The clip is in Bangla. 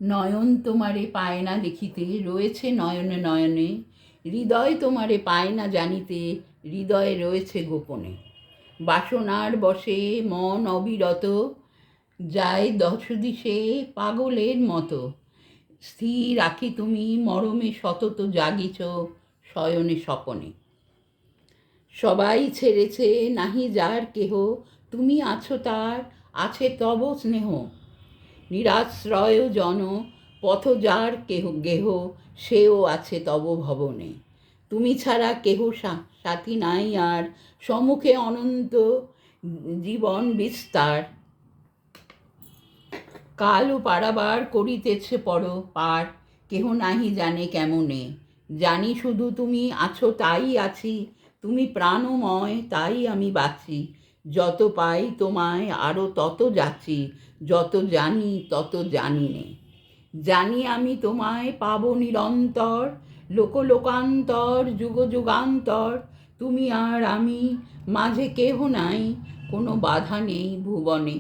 নয়ন তোমারে পায় না দেখিতে, রয়েছে নয়নে নয়নে। হৃদয় তোমারে পায় না জানিতে, হৃদয়ে রয়েছে গোপনে। বাসনার বশে মন অবিরত, যায় দশ দিশে পাগলের মতো। স্থির রাখি তুমি মরমে সতত জাগিছ শয়নে স্বপনে। সবাই ছেড়েছে নাহি যার কেহ, তুমি আছো তার, আছে তব স্নেহ। নিরাশ্রয় জন পথ যার কেহ গেহ, সেও আছে তব ভবনে। তুমি ছাড়া কেহ সাথী নাই আর, সম্মুখে অনন্ত জীবন বিস্তার। কালও পারাবার করিতেছে পার, কেহ নাহি জানে কেমনে। জানি শুধু তুমি আছো তাই আছি, তুমি প্রাণময় তাই আমি বাঁচি। যত পাই তোমায় আরও তত যাচি, যত জানি তত জানি নে। জানি আমি তোমায় পাব নিরন্তর, লোকান্তর যুগ যুগান্তর। তুমি আর আমি, মাঝে কেহ নাই, কোনো বাধা নেই ভুবনে।